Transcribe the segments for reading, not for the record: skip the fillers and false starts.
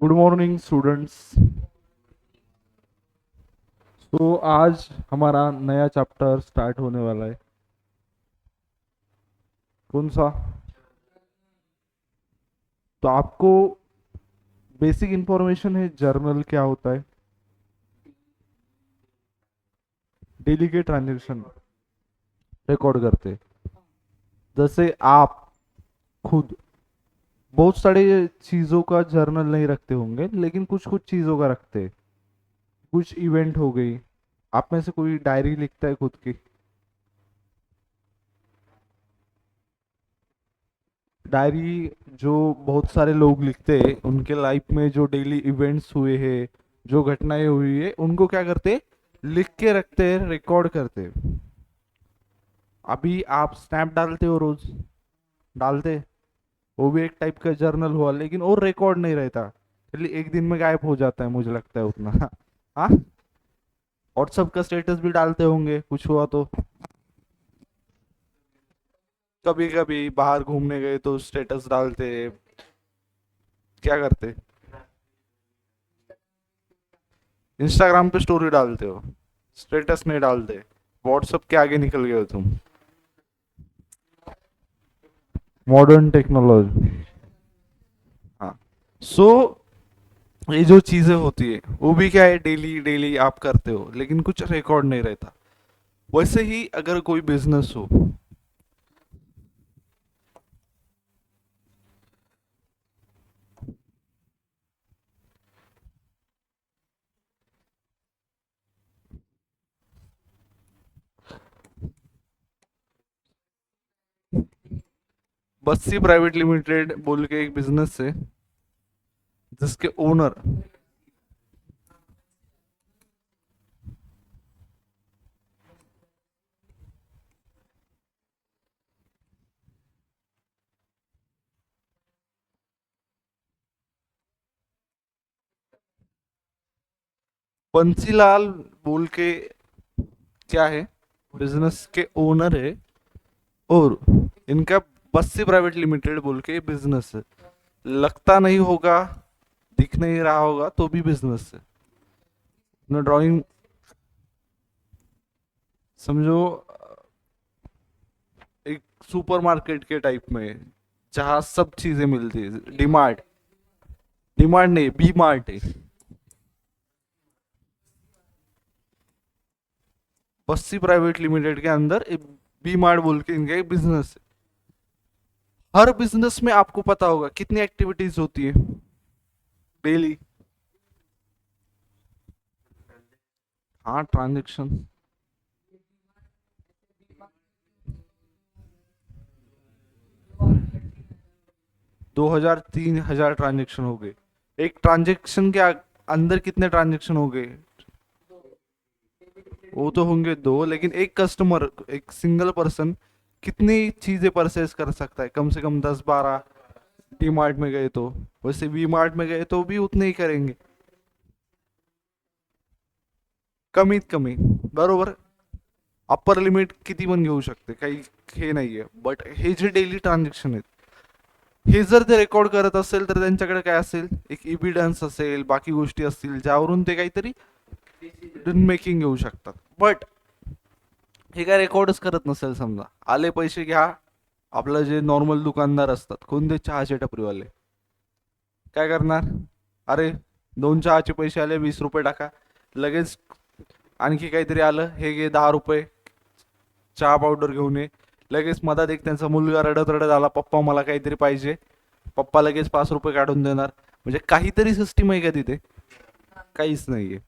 Good morning students. तो आज हमारा नया चैप्टर स्टार्ट होने वाला है। कौन सा? तो आपको बेसिक इंफॉर्मेशन है जर्नल क्या होता है। डेली के ट्रांजेक्शन रिकॉर्ड करते हैं। जैसे आप खुद बहुत सारे चीज़ों का जर्नल नहीं रखते होंगे, लेकिन कुछ कुछ चीज़ों का रखते हैं। कुछ इवेंट हो गई, आप में से कोई डायरी लिखता है खुद की? डायरी जो बहुत सारे लोग लिखते हैं, उनके लाइफ में जो डेली इवेंट्स हुए हैं, जो घटनाएं हुई है, उनको क्या करते हैं? लिख के रखते हैं, रिकॉर्ड करते हैं। अभी आप स्नैप डालते हो रोज, डालते? वो भी एक टाइप का जर्नल हुआ, लेकिन और रिकॉर्ड नहीं रहता, चलिए एक दिन में गायब हो जाता है, मुझे लगता है उतना। हाँ। व्हाट्सअप का स्टेटस भी डालते होंगे कुछ हुआ तो। कभी कभी बाहर घूमने गए तो स्टेटस डालते। क्या करते? इंस्टाग्राम पे स्टोरी डालते हो, स्टेटस नहीं डालते। व्हाट्सएप के आगे निकल गए हो तुम। Modern technology. हाँ। सो ये जो चीजें होती है वो भी क्या है, डेली डेली आप करते हो, लेकिन कुछ रिकॉर्ड नहीं रहता। वैसे ही अगर कोई बिजनेस हो, बस्सी प्राइवेट लिमिटेड बोल के एक बिजनेस है, जिसके ओनर बंसीलाल बोल के क्या है, बिजनेस के ओनर है। और इनका बस्सी प्राइवेट लिमिटेड बोल के बिजनेस है। लगता नहीं होगा, दिख नहीं रहा होगा, तो भी बिजनेस है ना। ड्राइंग समझो, एक सुपरमार्केट के टाइप में, जहाँ सब चीजें मिलती है। डिमार्ट, डिमार्ट नहीं, बी मार्ट है। बस्सी प्राइवेट लिमिटेड के अंदर एक बी मार्ट बोल के इनका एक बिजनेस है। हर बिजनेस में आपको पता होगा कितनी एक्टिविटीज होती है डेली। हाँ, ट्रांजेक्शन। 2000 3000 ट्रांजेक्शन हो गए। एक ट्रांजेक्शन के अंदर कितने ट्रांजेक्शन हो गए? वो तो होंगे दो, लेकिन एक कस्टमर, एक सिंगल पर्सन कितनी चीजें परचेज कर सकता है? कम से कम 10 12। डी मार्ट में गए तो, वैसे वी मार्ट में गए तो भी उतने ही करेंगे, कमीत कमी। बरोबर। अप्पर लिमिट किती पण घेऊ शकते, काही हे नाहीये, बट हे जे डेली ट्रान्झॅक्शन आहेत, हे जर ते रेकॉर्ड करत असेल तर त्यांच्याकडे काय असेल, एक इव्हिडन्स असेल, बाकी गोष्टी असतील ज्यावरून ते काहीतरी डिसिजन मेकिंग घेऊ शकतात. बट हे काय रेकॉर्डच करत नसेल, समजा आले पैसे घ्या, आपलं जे नॉर्मल दुकानदार असतात, कोणते चहाचे टपरीवाले, काय करणार? अरे, दोन चहाचे पैसे आले, 20 रुपये टाका. लगेच आणखी काहीतरी आलं, हे घे 10 रुपये, चहा पावडर घेऊन ये. लगेच मधात एक त्यांचा मुलगा रडत रडत आला, पप्पा मला काहीतरी पाहिजे. पप्पा लगेच 5 रुपये काढून देणार. म्हणजे काहीतरी सिस्टीम आहे का तिथे? काहीच नाहीये.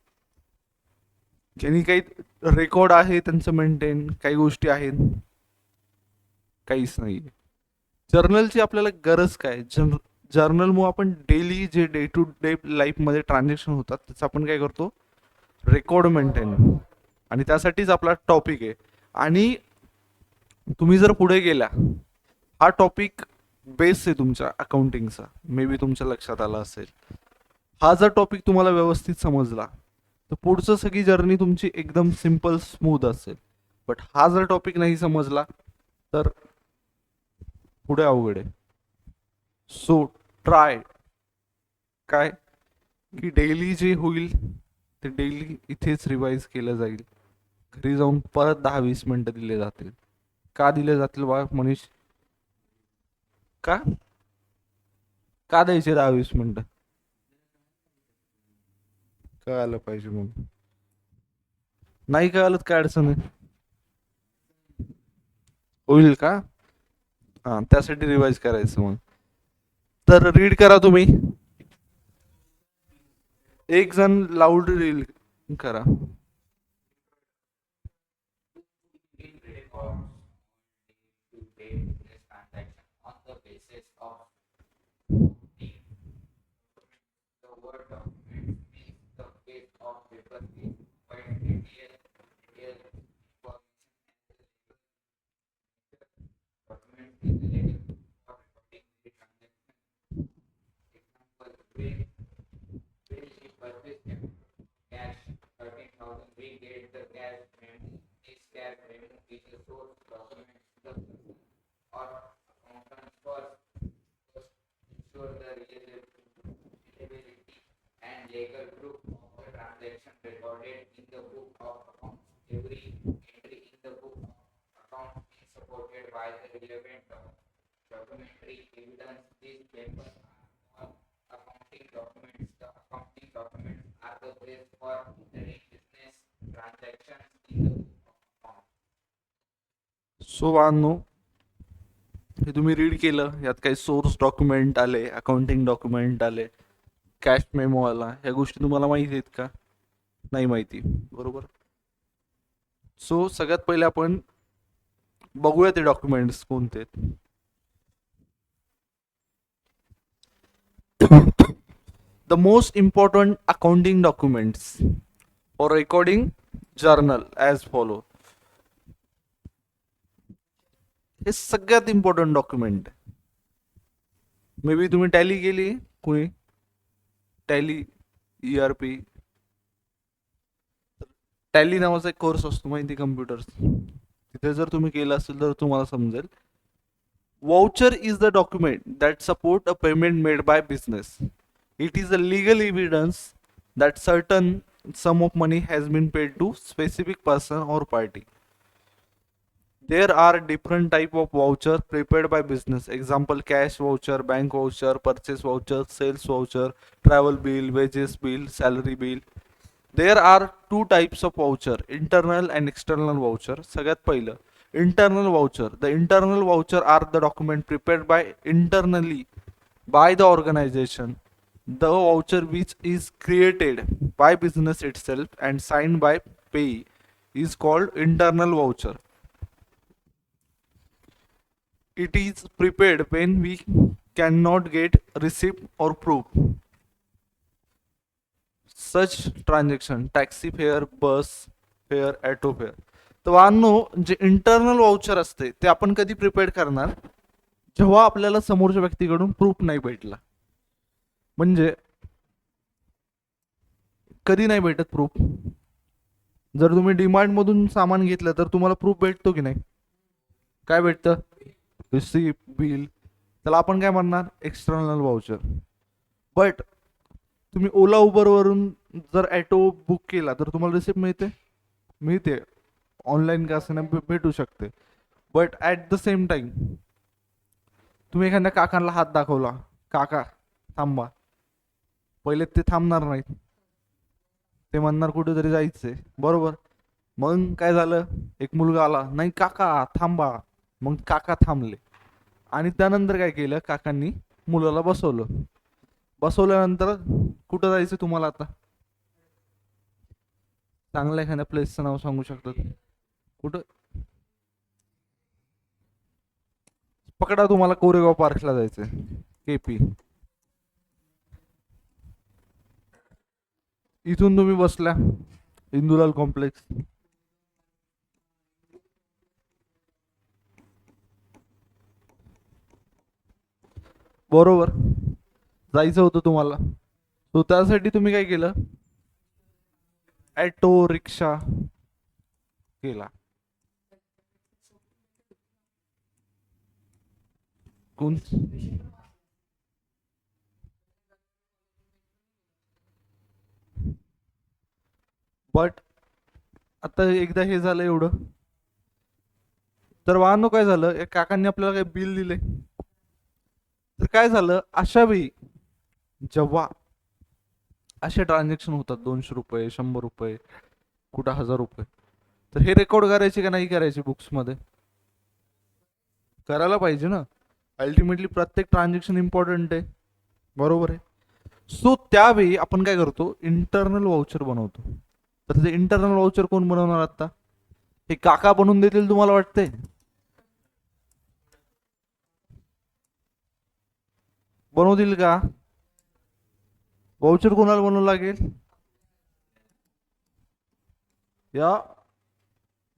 ज्यांनी काही रेकॉर्ड आहे त्यांचं मेंटेन, काही गोष्टी आहेत, काहीच नाहीये. जर्नलची आपल्याला गरज काय? जर्नलमुळे आपण डेली जे डे टू डे लाईफमध्ये ट्रान्झॅक्शन होतात त्याचं आपण काय करतो? Record maintain. आणि त्यासाठीच आपला टॉपिक आहे. आणि तुम्ही जर पुढे गेला, हा टॉपिक बेस आहे तुमच्या अकाउंटिंगचा, मे बी तुमच्या लक्षात आला असेल. हा जर टॉपिक तुम्हाला व्यवस्थित समजला, तर पुढचं सगळी जर्नी तुमची एकदम सिंपल स्मूथ असेल. बट हा जर टॉपिक नाही समजला, तर पुढे अवघड आहे. सो ट्राय, काय, की डेली जे होईल ते डेली इथेच रिवाइज केलं जाईल. घरी जाऊन परत 10-20 मिनिटं दिले जातील. का दिले जातील बा मनीष? का का द्यायचे 10-20 मिनिटं? कळायला पाहिजे मग. नाही कळालं तर काय अडचण आहे? होईल का? हा, त्यासाठी रिवाइज करायचं मग. तर रीड करा तुम्ही. एक जण लाऊड रीड करा. सो वानो, हे तुम्ही रीड केलं. यात काही सोर्स डॉक्युमेंट आले, अकाउंटिंग डॉक्युमेंट आले, कॅश मेमो आला. ह्या गोष्टी तुम्हाला माहिती आहेत का? नाही माहिती, बरोबर. सो सगळ्यात पहिले आपण बघूया ते डॉक्युमेंट्स कोणते आहेत. The most important accounting documents for recording journal as follow. हे सगळ्यात इम्पॉर्टंट डॉक्युमेंट. मे बी तुम्ही टॅली केली, कुणी टॅली, ERP. टॅली नावाचा एक कोर्स असतो माहिती, कम्प्युटर. तिथे जर तुम्ही केलं असेल तर तुम्हाला समजेल. Voucher is the document that support a payment made by business. It is a legal evidence that certain sum of money has been paid to specific person or party. There are different type of voucher prepared by business. Example: cash voucher, bank voucher, purchase voucher, sales voucher, travel bill, wages bill, salary bill. There are two types of voucher: internal and external voucher. सगळ्यात पहिलं internal voucher. The internal voucher are the document prepared by internally by the organization. The voucher which is created by business itself and signed by payee is called internal voucher. It is prepared when we cannot get receipt or proof. Such transaction: taxi fare, bus fare, auto fare. तर वाहनो, जे internal voucher असते ते आपण कधी prepare करणार? जेव्हा आपल्याला समोरच्या व्यक्तीकडून प्रूफ नाही भेटला. म्हणजे कधी नाही भेटत प्रूफ? जर तुम्ही डिमांड मधून सामान घेतलं तर तुम्हाला प्रूफ भेटतो की नाही? काय भेटतं? Receipt, bill. त्याला आपण काय म्हणणार? External voucher. बट तुम्ही ओला उबर वरून जर ॲटो बुक केला तर तुम्हाला रिसिप्ट मिळते? मिळते. ऑनलाईन का असेना भेटू शकते. But at the same time तुम्ही एखाद्या काकांना हात दाखवला, काका थांबा, पहिले ते थांबणार नाहीत. ते म्हणणार कुठेतरी जायचंय, बरोबर. मग काय झालं? एक मुलगा आला, नाही काका थांबा. मग काका थांबले. आणि त्यानंतर काय केलं? काकांनी मुलाला बसवलं. बसवल्यानंतर कुठं जायचं तुम्हाला आता? चांगल्या एखाद्या प्लेसचं नाव सांगू शकतात? कुठं? पकडा, तुम्हाला कोरेगाव पार्कला जायचंय, KP. इथून तुम्ही बसल्या इंदुलाल कॉम्प्लेक्स. बरोबर. जायचं होतं तुम्हाला. तो त्यासाठी तुम्ही काय केलं? ॲटो, रिक्षा केला. कोण? बट आता एकदा हे झालं एवढं, तर वाहनो काय झालं, एक काकांनी आपल्याला काही बिल दिले, तर काय झालं अशा वेळी जेव्हा असे ट्रान्झॅक्शन होतात 200 रुपये, 100 रुपये, कुठं 1000 रुपये, तर हे रेकॉर्ड करायचे का नाही करायचे बुक्स मध्ये? करायला पाहिजे ना. अल्टिमेटली प्रत्येक ट्रान्झॅक्शन इम्पॉर्टंट आहे, बरोबर आहे. सो त्यावेळी आपण काय करतो, इंटरनल वाउचर बनवतो. तर ते इंटरनल वाउचर कोण बनवणार आता? हे काका बनवून देतील तुम्हाला वाटते? बनवतील का? वाउचर कोणाला बनवलं लागेल? या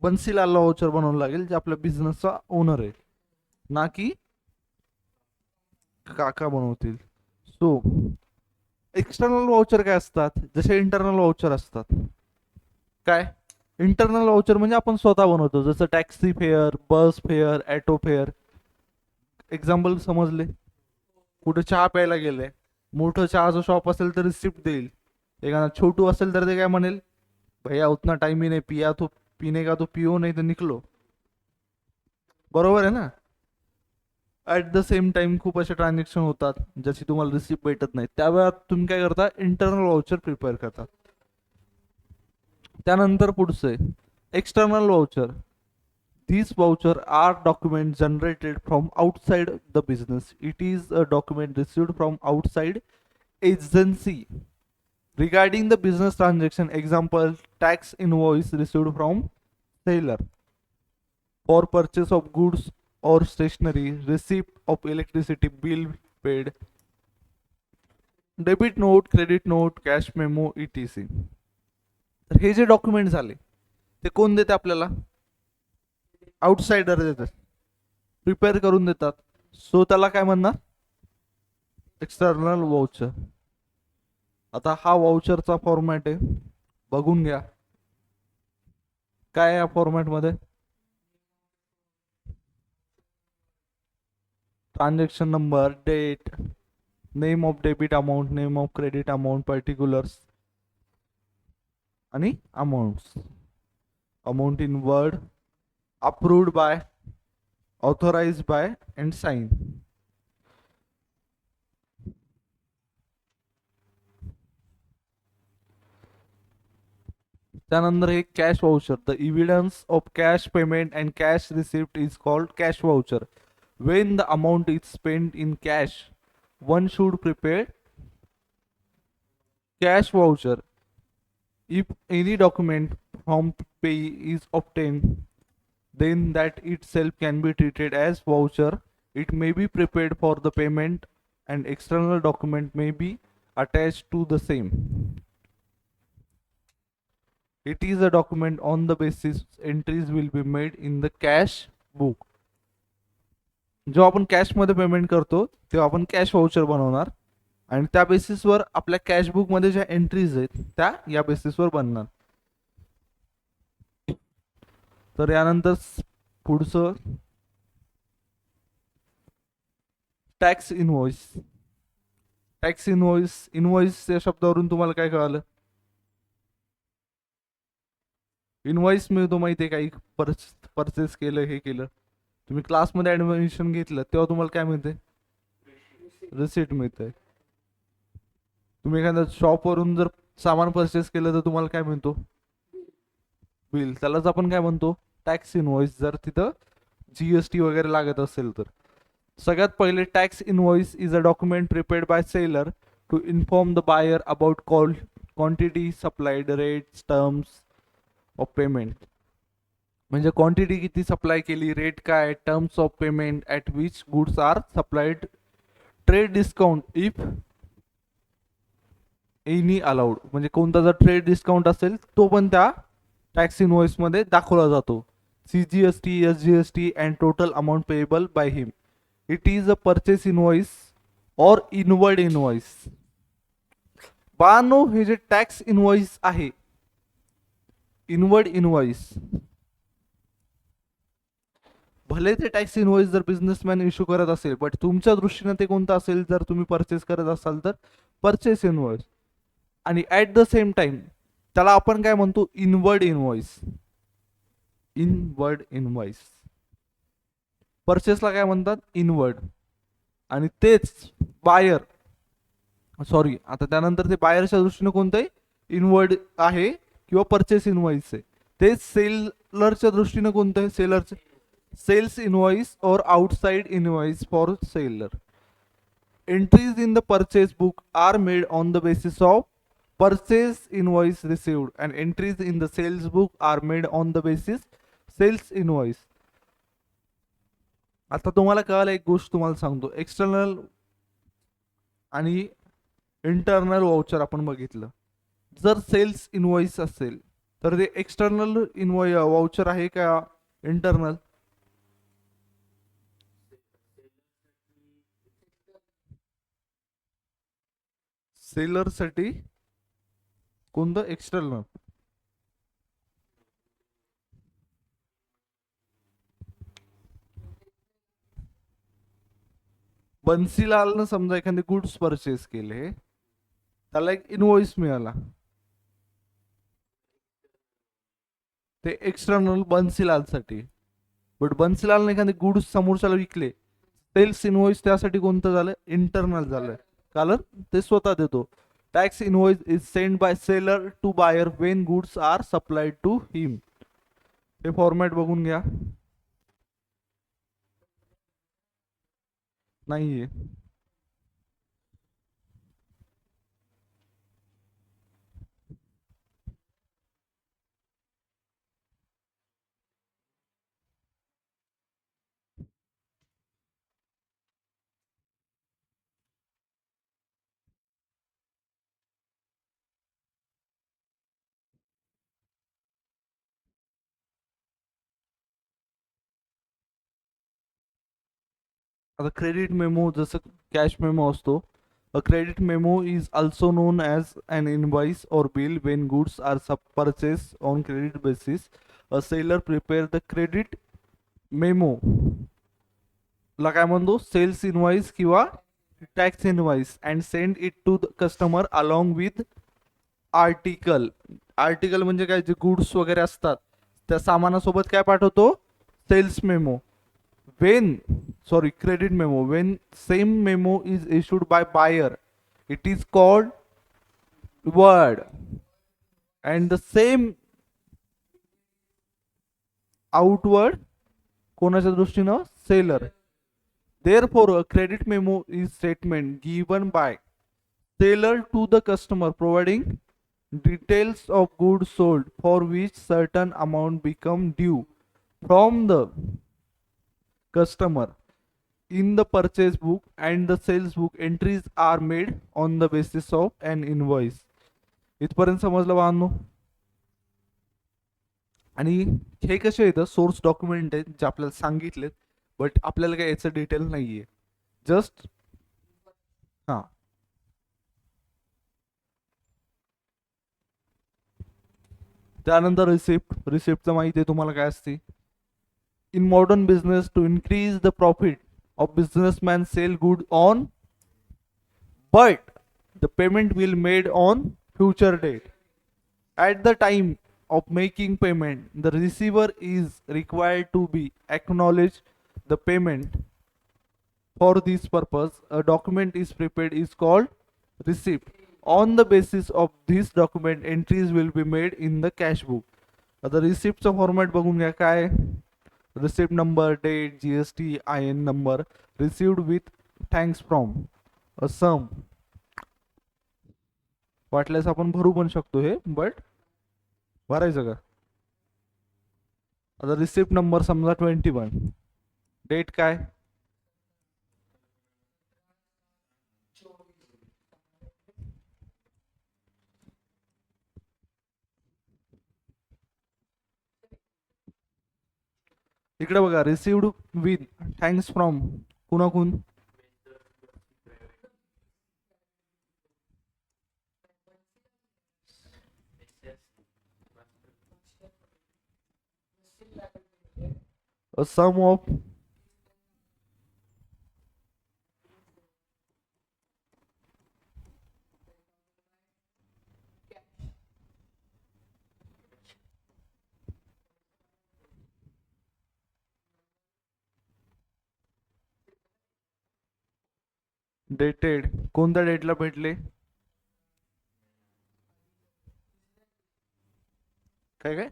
बन्सीलालला वाउचर बनवलं लागेल, जे आपल्या बिझनेसचा ओनर आहे, ना की काका बनवतील. सो एक्सटर्नल वाउचर काय असतात, जसे इंटरनल वाउचर असतात. काय इंटरनल वाउचर म्हणजे आपण स्वतः बनवतो, जसं टॅक्सी फेअर, बस फेअर, ॲटो फेअर. एक्झाम्पल समजले? कुठे चहा प्यायला गेले, मोठं चहाचं शॉप असेल तर रिसिप्ट देईल. एखादा छोटू असेल तर ते काय म्हणेल, भैया उतना टाइम ही नहीं पिया तो, पीने का तो पिओ नहीं तो निकलो. बरोबर आहे ना. ऍट द सेम टाइम खूप असे ट्रान्झॅक्शन होतात ज्याची तुम्हाला रिसिप्ट भेटत नाही, त्यावेळेत तुम्ही काय करता, इंटरनल वाउचर प्रिपेअर करता. त्यानंतर पुढचं आहे external voucher. These voucher are documents generated from outside the business. It is a document received from outside agency regarding the business transaction. Example, tax invoice received from seller for purchase of goods or stationery, receipt of electricity bill paid, debit note, credit note, cash memo, etc. तर हे जे document झाले ते कोण देते आपल्याला? Outsider देतात, prepare करून देतात. सो त्याला काय म्हणणार, एक्सटर्नल वाउचर. आता हा वाउचरचा फॉर्मॅट आहे, बघून घ्या काय या फॉर्मॅट मध्ये. Transaction number, date, name of debit amount, name of credit amount, particulars आणि amounts. Amount in word, approved by, authorised by and sign. त्यानंतर एक cash voucher. The evidence of cash payment and cash receipt is called cash voucher. When the amount is spent in cash, one should prepare cash voucher. If any document from payee is obtained, then that itself can be treated as voucher. It may be prepared for the payment and external document may be attached to the same. It is a document on the basis entries will be made in the cash book. जेव्हा आपण कॅशमध्ये payment करतो तेव्हा आपण cash voucher बनवणार आणि त्या बेसिसवर आपल्या कॅश बुक मध्ये ज्या एंट्रीज आहेत त्या या बेसिसवर बनणार. तर यानंतर पुढचं tax invoice. Tax invoice, invoice या शब्दावरून तुम्हाला काय कळालं? इनव्हॉइस मिळतो माहिती आहे, काही परचेस केलं, हे केलं, तुम्ही क्लासमध्ये ऍडमिशन घेतलं तेव्हा तुम्हाला काय मिळते? रिसिट मिळते. तुम्ही एखाद्या शॉपवरून जर सामान परचेस केलं तर तुम्हाला काय मिळतो? बिल. त्यालाच आपण काय म्हणतो? Tax invoice. जर तिथं जीएसटी वगैरे लागत असेल तर. सगळ्यात पहिले tax invoice is a document prepared by seller to inform the buyer about quantity supplied, rates, terms of payment. म्हणजे क्वांटिटी किती सप्लाय केली, रेट काय, terms of payment at which goods are supplied, trade discount if any allowed. म्हणजे कोणता जर trade discount असेल तो पण त्या टॅक्स इनव्हॉइस मध्ये दाखवला जातो. CGST, SGST and total amount payable by him. It is a purchase invoice और इनवर्ड इनव्हॉइस. बानो हे जे टॅक्स इनव्हॉइस आहे, इनवर्ड इनव्हॉइस, भले ते टॅक्स इनव्हॉइस जर बिझनेसमॅन इश्यू करत असेल, बट तुमच्या दृष्टीने ते कोणतं असेल, जर तुम्ही परचेस करत असाल तर परचेस इनव्हॉइस. आणि ॲट द सेम टाइम त्याला आपण काय म्हणतो, इनवर्ड इनव्हॉइस. Inward invoice. परचेसला काय म्हणतात, इनवर्ड. आणि तेच बायर, सॉरी आता त्यानंतर ते बायरच्या दृष्टीने कोणतं आहे, इनवर्ड आहे किंवा परचेस इनव्हॉइस आहे. तेच सेलरच्या दृष्टीने कोणतं आहे, सेलरचे सेल्स इनव्हॉइस और outside invoice for seller. Entries in the purchase book are made on the basis of purchase invoice received, and entries in the sales book are made on the basis sales invoice. आता तुम्हाला कळालं, एक गोष्ट तुम्हाला सांगतो, external आणि internal voucher आपण बघितलं. जर सेल्स इनव्हॉइस असेल तर ते एक्सटर्नल वाउचर आहे का इंटरनल? सेलर साठी कोणतं, एक्सटर्नल. बन्सीलालनं समजा एखादे गुड्स परचेस केले, त्याला एक इनव्हॉइस मिळाला, ते एक्सटर्नल बन्सीलालसाठी. बट बन्सीलालने एखादे गुड्स समोरच्याला विकले, सेल्स इनव्हॉइस त्यासाठी कोणतं झालं, इंटरनल झालं. कारण ते स्वतः देतो. Tax invoice is send by seller to buyer when goods are supplied to him. हे फॉर्मॅट बघून घ्या. नाहीये. आता क्रेडिट मेमो जसं कॅश मेमो असतो, a credit memo is also known as an invoice or bill when goods are purchase on credit basis. A seller prepare the credit memo ला काय म्हणतो, सेल्स इनवाइस किंवा tax invoice, and send it to the customer along with article. Article म्हणजे काय, जे goods वगैरे असतात त्या सामानासोबत काय पाठवतो, sales memo. when sorry credit memo, when same memo is issued by buyer, it is called word, and the same outward कोणाच्या दृष्टीनं, seller. Therefore a credit memo is statement given by seller to the customer providing details of goods sold for which certain amount become due from the customer. In the purchase book and the sales book, entries are made on the basis of an invoice. इथपर्यंत समजलं बांधनो. आणि हे कसे येतं, source document आहेत जे आपल्याला सांगितलेत, बट आपल्याला काय याचं डिटेल नाहीये, जस्ट हा. त्यानंतर रिसिप्ट. रिसिप्टचं माहिती आहे तुम्हाला काय असते. In modern business, to increase the profit of businessman sell good on, but the payment will made on future date. At the time of making payment, the receiver is required to be acknowledge the payment. For this purpose, a document is prepared is called receipt. On the basis of this document, entries will be made in the cash book. आता रिसिप्टचा format बघून घ्या काय. Receipt number, date, GST, IN number, received with thanks from, a sum. वाटल्यास आपण भरू पण शकतो हे, बट भरायचं का. आता रिसिप्ट नंबर समजा 21, डेट काय, इकडे बघा, रिसिव्ड विथ थँक्स फ्रॉम कुणाकून, a sum of डेटेड कोणत्या डेटला भेटले? काय काय?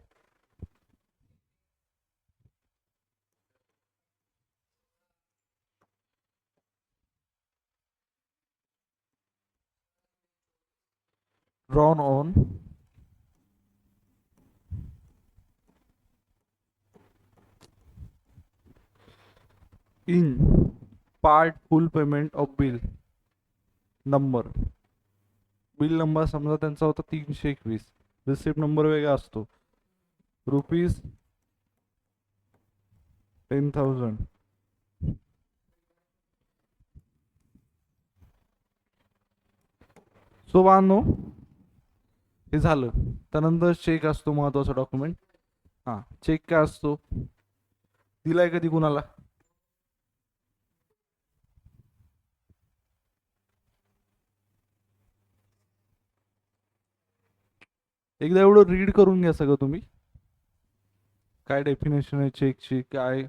Drawn on in part full payment of bill number. Bill number समजा त्यांचा होता 321, रिसिप्ट नंबर वेगळा असतो. रुपीज 10,000. सो बानो हे झालं. त्यानंतर चेक असतो महत्वाचा डॉक्युमेंट. हा, चेक काय असतो? दिलाय कधी कुणाला? एकदा एवढं रीड करून घ्या सगळं तुम्ही. काय डेफिनेशन आहे चेकची, काय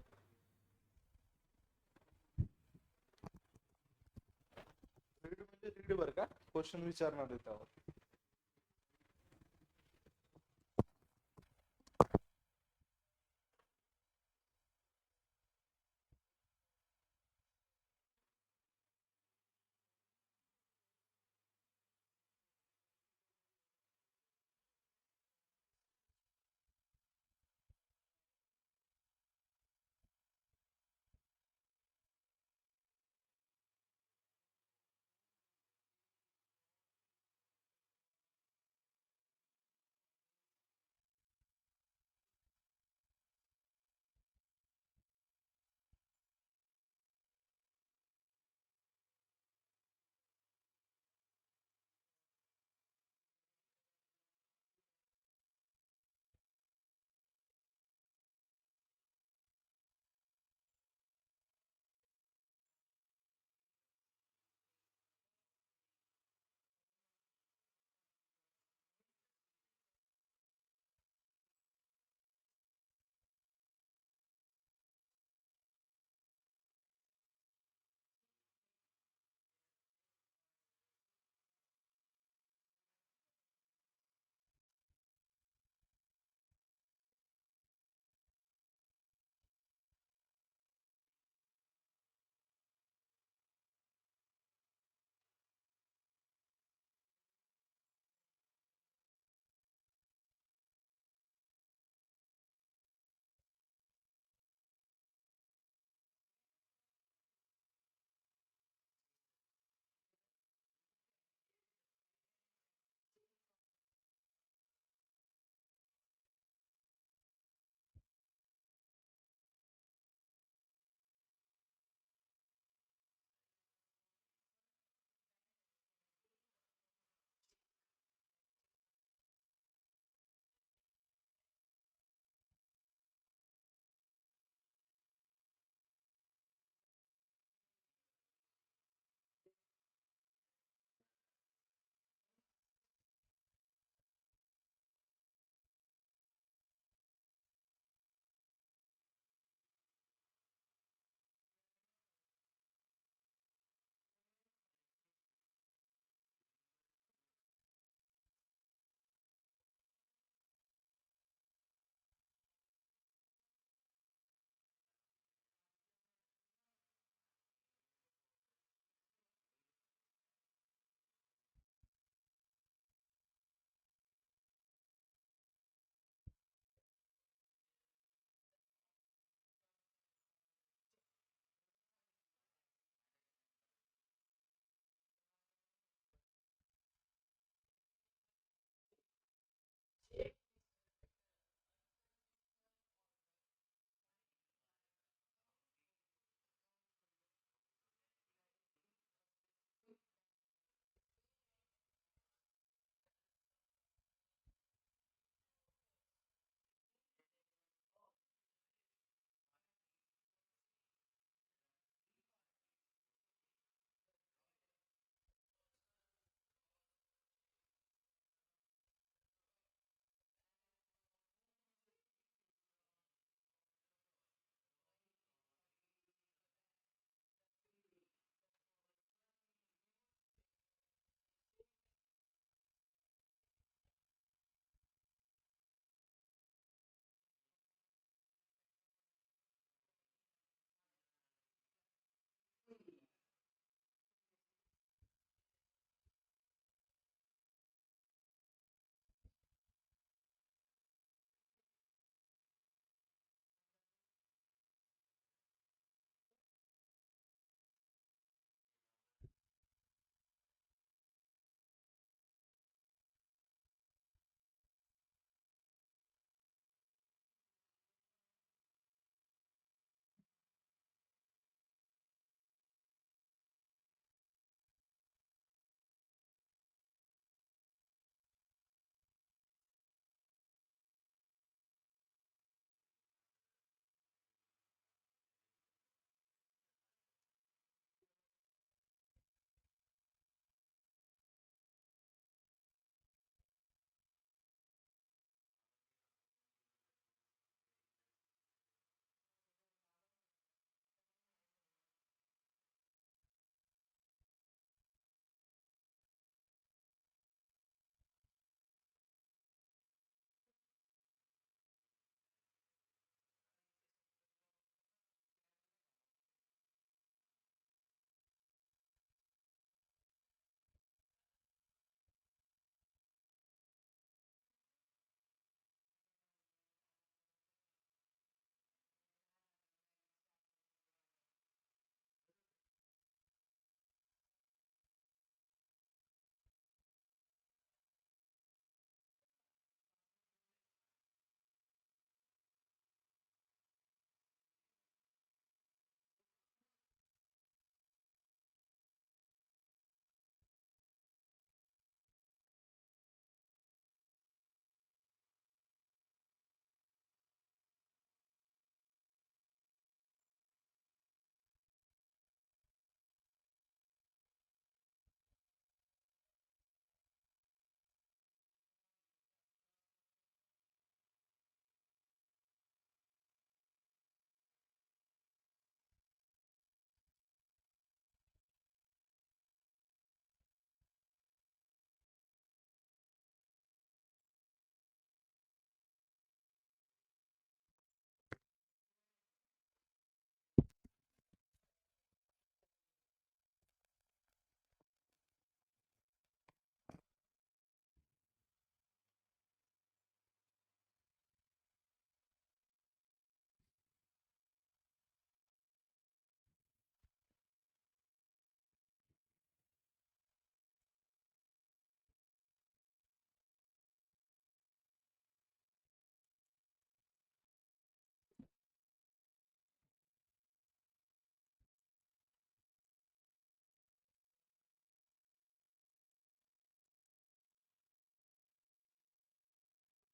रीड म्हणजे रीड बरं का, क्वेश्चन विचारणार आहे त्यावर.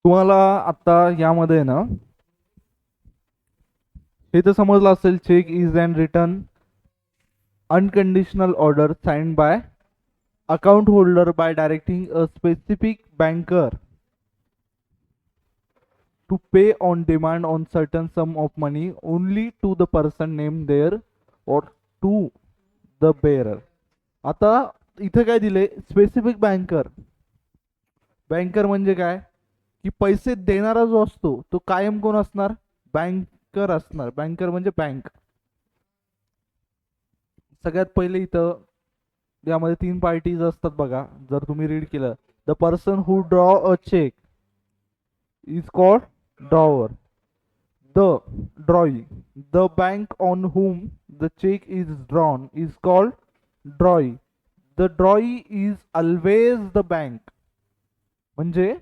तुम्हाला आता यामध्ये ना हे तर समजलं असेल, cheque is an written unconditional order signed by account holder by directing a specific banker to pay on demand on certain sum of money only to the person named there or to the bearer. आता इथं काय दिले, specific banker. Banker म्हणजे काय, की पैसे देणारा जो असतो तो कायम कोण असणार, बँकर असणार. बँकर म्हणजे बँक. सगळ्यात पहिले इथं यामध्ये तीन पार्टीज असतात बघा, जर तुम्ही रीड केलं, the person who draw a cheque is called drawer. The drawee, the bank on whom the check is drawn is called drawee. The drawee is always the bank. म्हणजे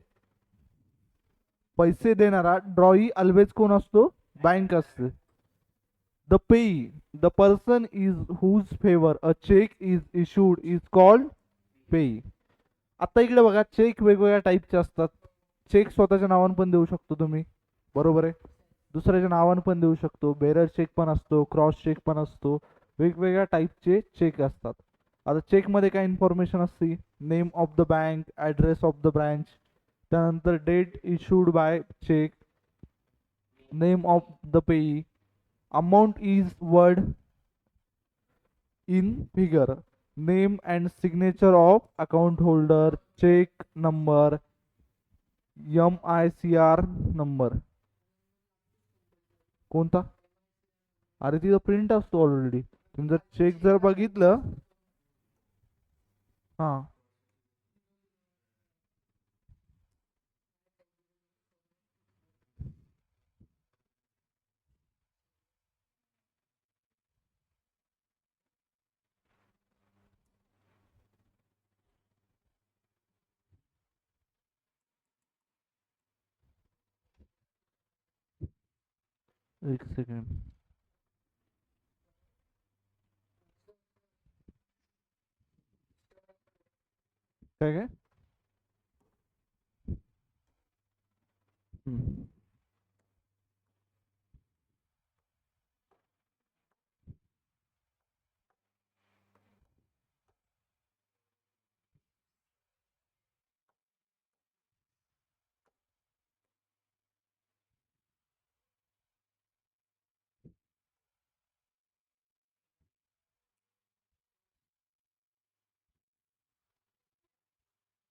पैसे देणारा ड्रॉई ऑलवेज कोण असतो, बँक असते. The पेई, the person is whose favor a check is issued is called पेई. आता इकडे बघा, चेक वेगवेगळ्या टाईपचे असतात. चेक स्वतःच्या नावाने पण देऊ शकतो तुम्ही, बरोबर आहे. दुसऱ्याच्या नावाने पण देऊ शकतो. बेरर चेक पण असतो, क्रॉस चेक पण असतो. वेगवेगळ्या टाईपचे चेक असतात. आता चेकमध्ये काय इन्फॉर्मेशन असते, name of the bank, address of the branch, त्यानंतर date issued by cheque, name of the payee, amount is word in figure, name and signature of account holder, cheque number, MICR number. कोणता, अरे तिथं print असतो already. तुम्ही जर check जर बघितलं, हा, एक सेकंड. काय काय, हम्म.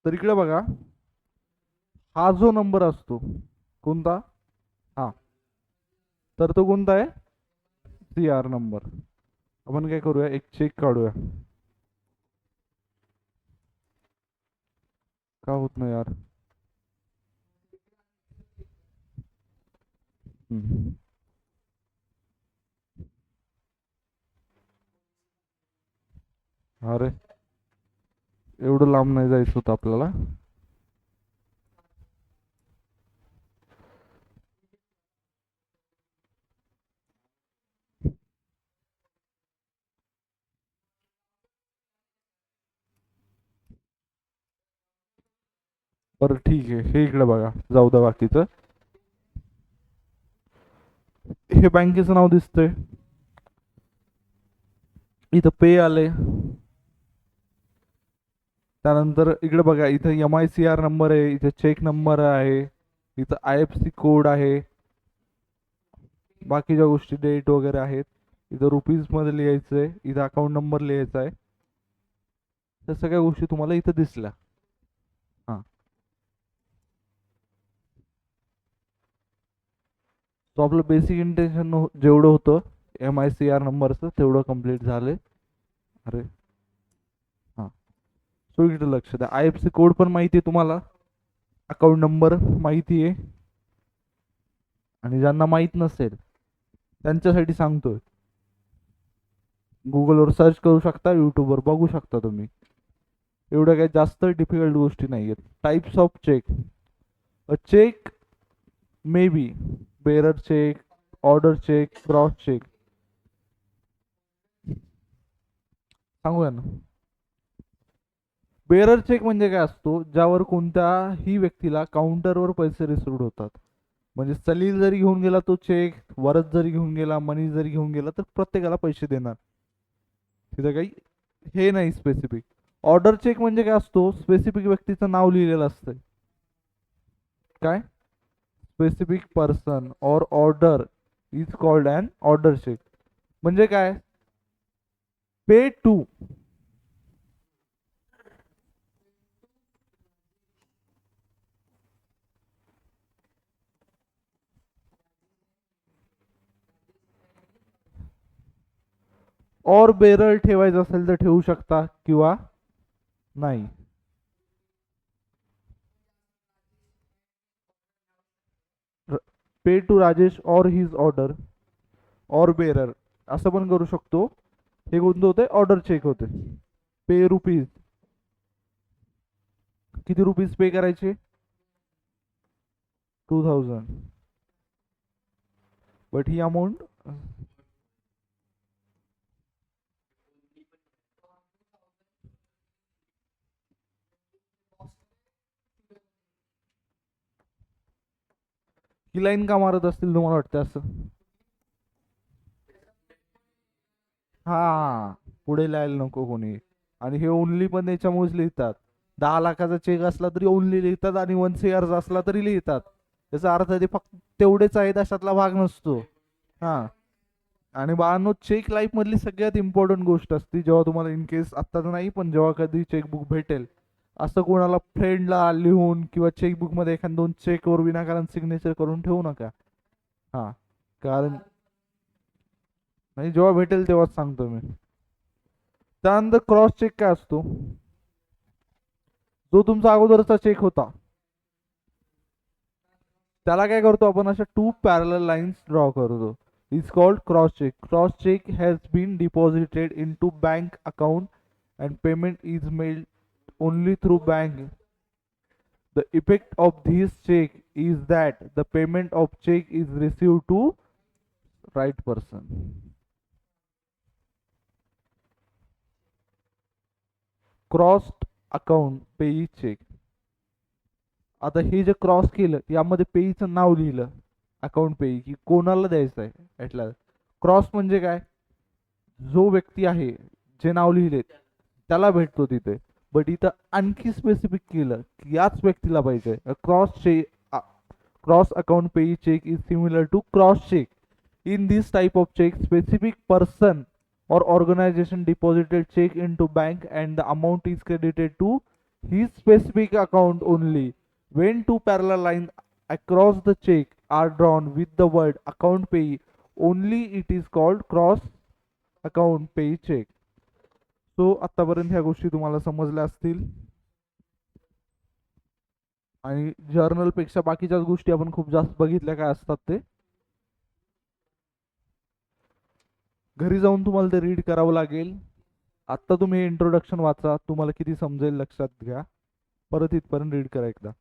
तर इकडे बघा, हा जो नंबर असतो कोणता, हा, तर तो कोणता आहे, CR नंबर. आपण काय करूया, एक चेक काढूया. का होत नाही यार, हम्म. अरे एवढं लांब नाही जायचं होतं आपल्याला. बरं ठीक आहे, हे इकडे बघा, जाऊ द्या बाकीचं. हे बँकेचं नाव दिसतंय, इथं पे आले. त्यानंतर इकडे बघा, इथं MICR नंबर आहे, इथे चेक नंबर आहे, इथं IFC कोड आहे, बाकीच्या गोष्टी डेट वगैरे आहेत. इथं रुपीज मध्ये लिहायचंय, इथं अकाउंट नंबर लिहायचा आहे. त्या सगळ्या गोष्टी तुम्हाला इथं दिसल्या. हा, तो आपलं बेसिक इंटेन्शन जेवढं होतं MICR नंबरचं तेवढं कम्प्लीट झालंय. अरे हा, सो इकडे लक्ष द्या. IFC कोड पण माहिती आहे तुम्हाला, अकाउंट नंबर माहिती आहे, आणि ज्यांना माहित नसेल त्यांच्यासाठी सांगतोय, गुगलवर सर्च करू शकता, युट्यूबवर बघू शकता तुम्ही. एवढ्या काही जास्त डिफिकल्ट गोष्टी नाही आहेत. Types of cheque, a cheque may be bearer cheque, order cheque, cross cheque. सांगूया ना, बेरर चेक म्हणजे काय असतो, ज्यावर कोणत्याही व्यक्तीला काउंटरवर पैसे रिसिव्ह होतात. म्हणजे सलील जरी घेऊन गेला तो चेक, वरद जरी घेऊन गेला, मनी जरी घेऊन गेला, तर प्रत्येकाला पैसे देणार. तिथं काही हे नाही स्पेसिफिक. ऑर्डर चेक म्हणजे काय असतो, स्पेसिफिक व्यक्तीचं नाव लिहिलेलं असतं. काय? Specific person or order is called an order cheque. म्हणजे काय? पे टू और बेरर ठेवायचं असेल तर ठेवू शकता किंवा नाही. पे टू राजेश और हिज ऑर्डर और बेरर असं पण करू शकतो. हे कोणतं होते? ऑर्डर चेक होते. पे रुपीज, किती रुपीज पे करायचे? 2000. But he amount he line का मारत असतील तुम्हाला वाटतं असं? हा, पुढे लिहायला नको कोणी. आणि हे ओनली पण याच्यामुळेच लिहितात. 10 लाखाचा चेक असला तरी ओनली लिहितात, आणि 1 CR असला तरी लिहितात. त्याचा अर्थ ते फक्त तेवढेच आहेत अशातला भाग नसतो. हा. आणि बाळांनो, चेक लाईफ मधली सगळ्यात इम्पॉर्टंट गोष्ट असते. जेव्हा तुम्हाला इन केस आत्ता तर नाही, पण जेव्हा कधी चेकबुक भेटेल, असं कोणाला फ्रेंडला लिहून किंवा चेकबुक मध्ये एखाद दोन चेकवर विनाकारण सिग्नेचर करून ठेवू नका. हा. कारण नाही, जेव्हा भेटेल तेव्हाच सांगतो मी. त्यानंतर क्रॉस चेक काय असतो? जो तुमचा अगोदरचा चेक होता त्याला काय करतो आपण, अशा टू पॅरलल लाईन्स ड्रॉ करतो. Is called cross cheque. Cross cheque has been deposited in to bank account and payment is made only through bank. The effect of this cheque is that the payment of cheque is received to right person. Crossed account payee cheque. आता हे जे cross केलं यामध्ये पेईचं नाव लिहिलं, account पेई की कोणाला द्यायचं आहे ॲटला. क्रॉस म्हणजे काय? जो व्यक्ती आहे, जे नाव लिहिले त्याला भेटतो तिथे. बट इथं आणखी स्पेसिफिक केलं की याच व्यक्तीला पाहिजे. Cross cheque, cross account payee cheque is similar to cross cheque. In this type of check, specific person or organization deposited check into bank and the amount is credited to his specific account only. When two parallel lines across the check are drawn with the word account pay, only it is called cross account pay check. So आतापर्यंत ह्या गोष्टी तुम्हाला समजल्या असतील. आणि journal पेक्षा बाकीच्याच गोष्टी आपण खूप जास्त बघितल्या काय असतात ते. घरी जाऊन तुम्हाला ते रीड करावं लागेल. आत्ता तुम्ही इंट्रोडक्शन वाचा, तुम्हाला किती समजेल लक्षात घ्या. परत इथपर्यंत रीड करा एकदा.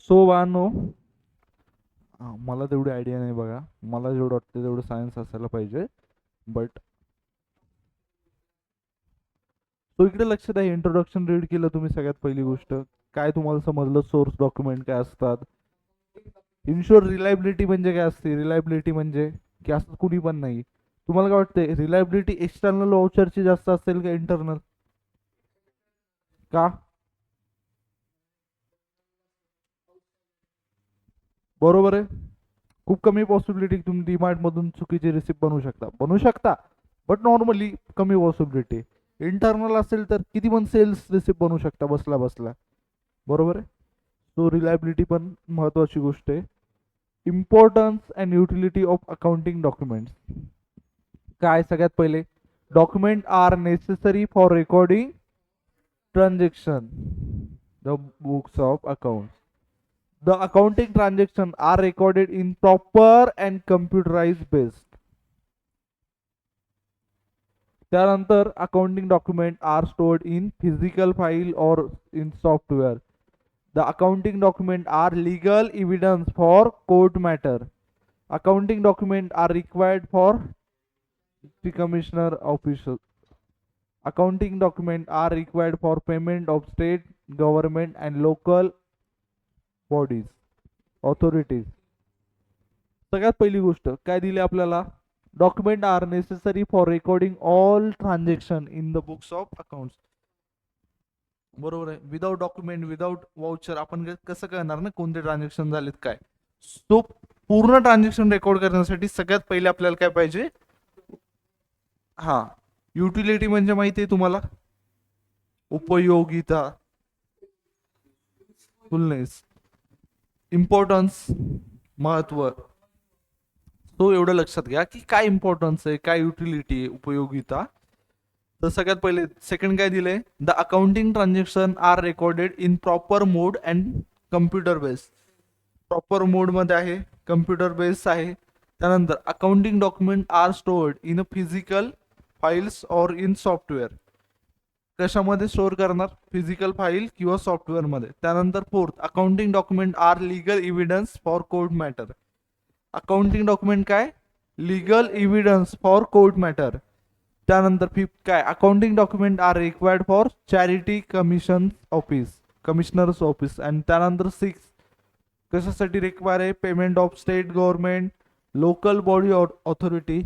सो वानो, मला तेवढी आयडिया नाही बघा. मला जेवढं वाटतं तेवढं सायन्स असायला पाहिजे. बट तो इकडे लक्ष द्या. इंट्रोडक्शन रीड केलं तुम्ही सगळ्यात पहिली गोष्ट. काय तुम्हाला समजलं सोर्स डॉक्युमेंट काय असतात. इन्शुअर रिलायबिलिटी म्हणजे काय असते. रिलायबिलिटी म्हणजे की असं कुणी पण नाही. तुम्हाला काय वाटतंय रिलायबिलिटी एक्सटर्नल वाउचरची जास्त असेल का इंटरनल? का? बरोबर आहे. खूप कमी पॉसिबिलिटी तुम्ही डीमार्ट मधून चुकीची रिसिप्ट बनवू शकता बट नॉर्मली कमी पॉसिबिलिटी. इंटरनल असेल तर किती पण सेल्स रिसिप्ट बनवू शकता बसला बसला. बरोबर आहे. सो रिलायबिलिटी पण महत्वाची गोष्ट आहे. Importance and utility of accounting documents. काय सगळ्यात पहिले, document are necessary for recording transaction the books of account. The accounting transactions are recorded in proper and computerized based. त्यानंतर accounting documents are stored in physical file or in software. The accounting documents are legal evidence for court matter. Accounting documents are required for the commissioner official. Accounting documents are required for payment of state, government and local bodies, authorities. सगळ्यात पहिली गोष्ट काय दिली आपल्याला, document are necessary for recording all transaction in the books of account. बरोबर आहे. Without document without voucher आपण कसं करणार ना कोणते ट्रान्झॅक्शन झालेत काय. तो पूर्ण ट्रान्झॅक्शन रेकॉर्ड करण्यासाठी सगळ्यात पहिले आपल्याला काय पाहिजे. हा, युटिलिटी म्हणजे माहिती आहे तुम्हाला, उपयोगिता, फुलनेस, इम्पॉर्टन्स, महत्व. तो एवढं लक्षात घ्या की काय इम्पॉर्टन्स आहे, काय युटिलिटी आहे, उपयोगिता. तर सगळ्यात पहिले सेकंड काय दिलंय, the accounting transaction are recorded in proper mode and computer base. Proper mode मध्ये आहे, कम्प्युटर बेस आहे. त्यानंतर accounting document are stored in a physical files or in software. कशामध्ये स्टोअर करणार, फिजिकल फाईल किंवा सॉफ्टवेअर मध्ये. त्यानंतर fourth, accounting document are legal evidence for court matter. Accounting document काय, legal evidence for court matter. त्यानंतर fifth काय, accounting document are required for charity commission office, commissioners office. आणि त्यानंतर six कशासाठी require आहे, payment of state government, local body authority.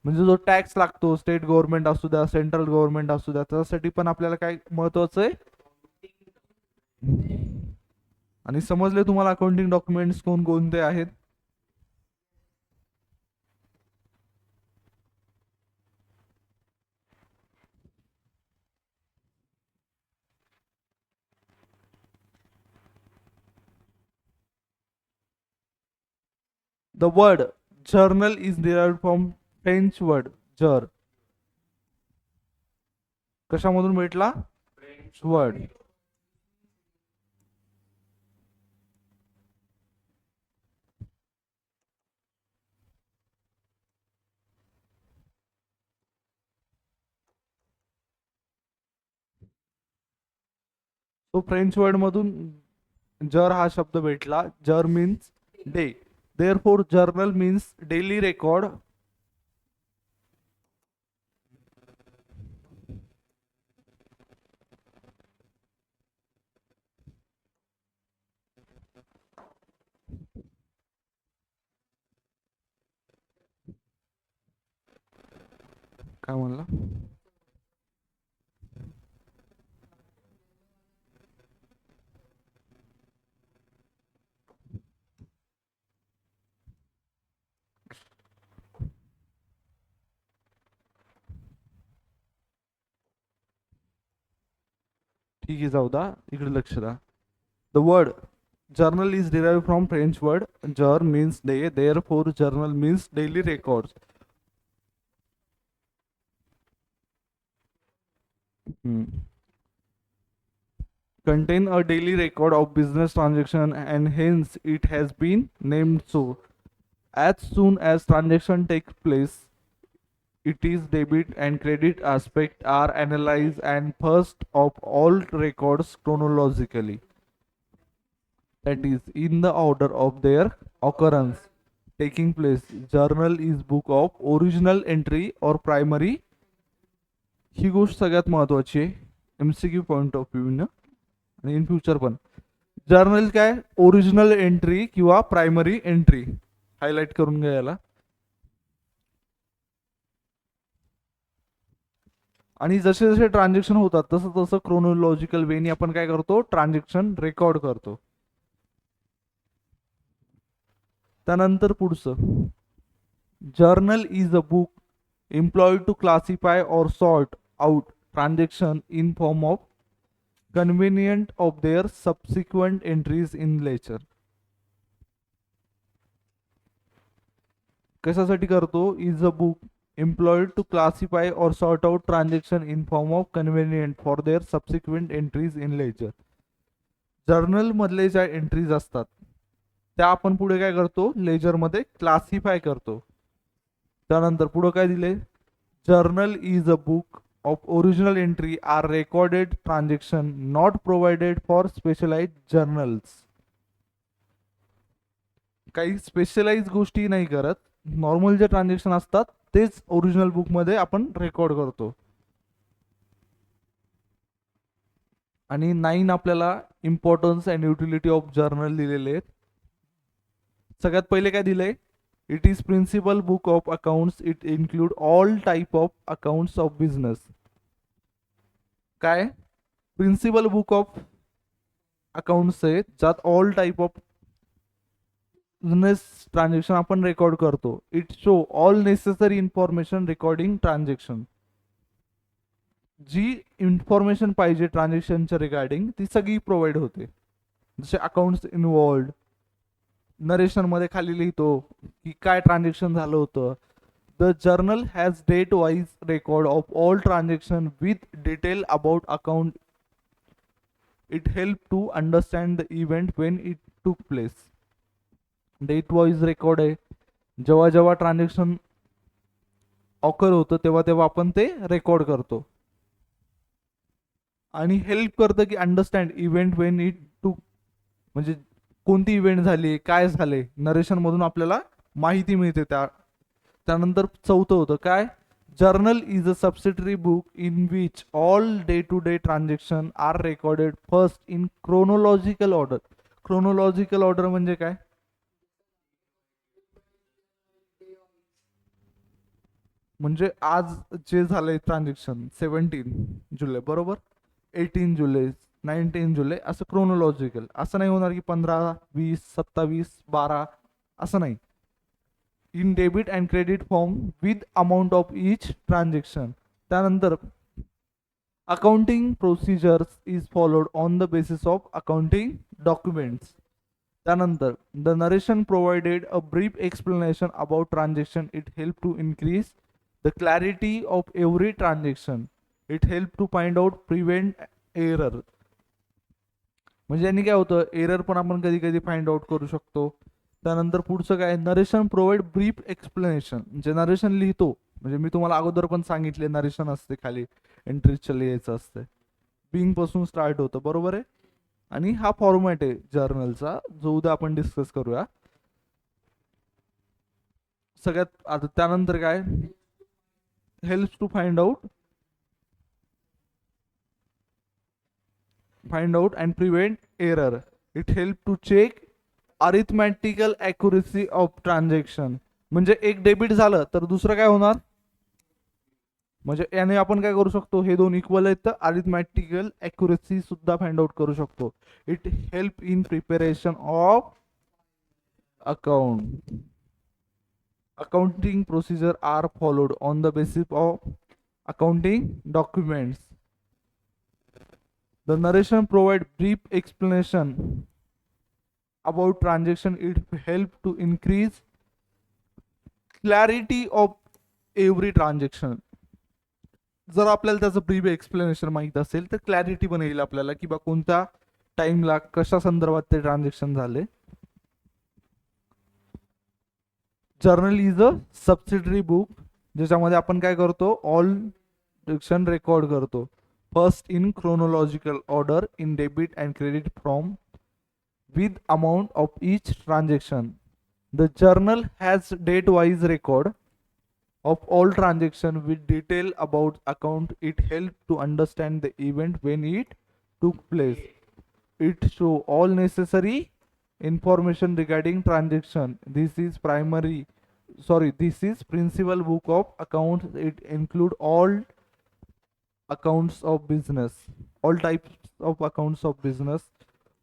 म्हणजे जो tax लागतो स्टेट गव्हर्नमेंट असू द्या सेंट्रल गव्हर्नमेंट असू द्या त्यासाठी पण आपल्याला काय महत्वाचं आहे. आणि समजले तुम्हाला अकाउंटिंग डॉक्युमेंट्स कोण कोणते आहेत. The word journal is derived from French word जर. कशामधून भेटला, वर्ड. तो फ्रेंच वर्ड मधून जर हा शब्द भेटला. जर means day. Therefore journal means daily record. काय म्हणला, ठीक आहे जाऊ द्या. इकडे लक्ष द्या. The word journal is derived from French word jour means day, therefore journal means daily records. Hmm. Contain a daily record of business transaction and hence it has been named so. As soon as transaction takes place, it is debit and credit aspect are analyzed and first of all records chronologically. that is in the order of their occurrence taking place. Journal is book of original entry or primary. ही गोष्ट सगळ्यात महत्वाची आहे MCQ point of view न आणि in future पण. Journal काय original entry किंवा primary entry highlight करून घ्या याला. आणि जसे जसे ट्रान्झॅक्शन होतात तसं तसं क्रोनोलॉजिकल वेनी आपण काय करतो ट्रान्झॅक्शन रेकॉर्ड करतो. त्यानंतर पुढचं journal is a book employed to classify or sort out transaction in form of convenient of their subsequent entries in ledger. कशासाठी करतो is a book employed to classify or sort out transaction in form of convenient for their subsequent entries in ledger. Journal मधले ज्या entries असतात त्या आपण पुढे काय करतो लेजर मध्ये क्लासिफाय करतो. त्यानंतर पुढे काय दिले journal is a book of original entry are recorded transaction not provided for specialized journals. काही स्पेशलाइज गोष्टी नाही करत, नॉर्मल जे ट्रान्झॅक्शन असतात तेच ओरिजिनल बुक मध्ये आपण रेकॉर्ड करतो. आणि 9 आपल्याला importance and utility of journal दिलेले आहेत. सगळ्यात पहिले काय दिलंय it is principal book of accounts it include all type of accounts of business. काय प्रिन्सिपल बुक ऑफ अकाउंट्स आहेत ज्यात all type of business transaction आपण रेकॉर्ड करतो. It show all necessary information recording transaction. जी information पाहिजे ट्रान्झॅक्शनच्या regarding ती सगळी प्रोव्हाइड होते. जसे अकाउंट्स इन्वॉल्ड नरेशन मध्ये खाली लिहितो की काय ट्रान्झॅक्शन झालं होतं. The journal has date wise record of all transaction with detail about account. It help to understand the event when it took place. Date wise record आहे, जेव्हा जेव्हा ट्रान्झॅक्शन ऑकर होतं तेव्हा तेव्हा आपण ते रेकॉर्ड करतो. आणि हेल्प करतं की understand event when it to म्हणजे कोणती इव्हेंट झाली काय झाले नरेशन मधून आपल्याला माहिती मिळते. त्यानंतर चौथं होतं काय journal is a subsidiary book in which all day to day transaction are recorded first in chronological order. Chronological order म्हणजे काय म्हणजे आज जे झालंय ट्रान्झॅक्शन 17 जुलै बरोबर 18 जुलै 19 जुलै असं क्रोनोलॉजिकल. असं नाही होणार की 15 20 27 12 असं नाही. In debit and credit form with amount of each transaction. त्यानंतर accounting procedures is followed on the basis of accounting documents. त्यानंतर the narration provided a brief explanation about transaction. It help to increase the clarity of every transaction. It help to find out prevent error. म्हणजे यांनी काय होतं error पण आपण कधी कधी find out करू शकतो. त्यानंतर पुढचं काय नरेशन प्रोव्हाइड ब्रीफ एक्सप्लेनेशन. जे नरेशन लिहितो म्हणजे मी तुम्हाला अगोदर पण सांगितले नरेशन असते खाली एंट्रीजच्या लिहायचं असते बिंग पासून स्टार्ट होतं बरोबर आहे. आणि हा फॉर्मॅट आहे जर्नलचा जो उद्या आपण डिस्कस करूया. सगळ्यात आता त्यानंतर काय helps to find out and prevent error. It help to check arithmetical accuracy of transaction. म्हणजे एक डेबिट झालं तर दुसरं काय होणार म्हणजे याने आपण काय करू शकतो हे दोन इक्वल आहेत तर अरिथमॅटिकल ॲक्युरेसी सुद्धा फाइंड आउट करू शकतो. It help in preparation of account. Accounting procedure are followed on the basis of accounting documents. The narration provide brief explanation about transaction. It help to increase clarity of every transaction. जर आपल्याला त्याचं brief explanation माहित असेल तर clarity पण येईल आपल्याला की बा कोणत्या टाइमला कशा संदर्भात ते ट्रान्झॅक्शन झाले. Journal is a subsidiary book ज्याच्यामध्ये आपण काय करतो ऑल ट्रान्झॅक्शन रेकॉर्ड करतो. First in chronological order in debit and credit form with amount of each transaction. The journal has date-wise record of all transaction with detail about account. It helps to understand the event when it took place. It show all necessary information regarding transaction. This is principal book of accounts. It include all accounts of business, all types of accounts of business,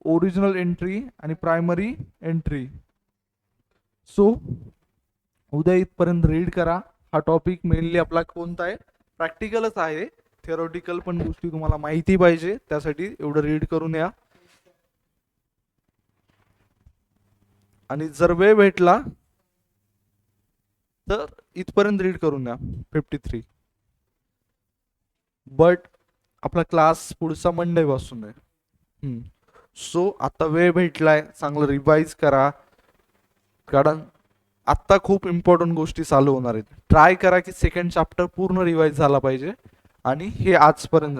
original entry आणि primary entry. So उद्या इथपर्यंत read करा. हा topic mainly आपला कोणता आहे, प्रॅक्टिकलच आहे. Theoretical पण गोष्टी तुम्हाला माहिती पाहिजे, त्यासाठी एवढं रीड करून या. आणि जर वेळ भेटला तर इथपर्यंत रीड करून या 53. बट आपला क्लास पुढचा मंडे पासून आहे. सो आता वेळ भेटलाय, चांगलं रिवाइज करा, कारण आत्ता खूप इम्पॉर्टंट गोष्टी चालू होणार आहेत. ट्राय करा की सेकंड चॅप्टर पूर्ण रिवाइज झाला पाहिजे. आणि हे आजपर्यंत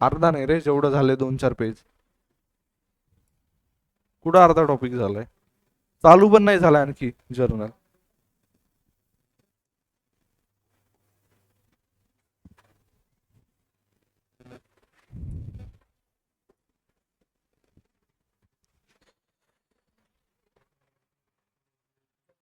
अर्धा नाही रे, जेवढं झालंय 2-4 पेज, कुठं अर्धा टॉपिक झालाय, चालू पण नाही झालाय आणखी जर्नल.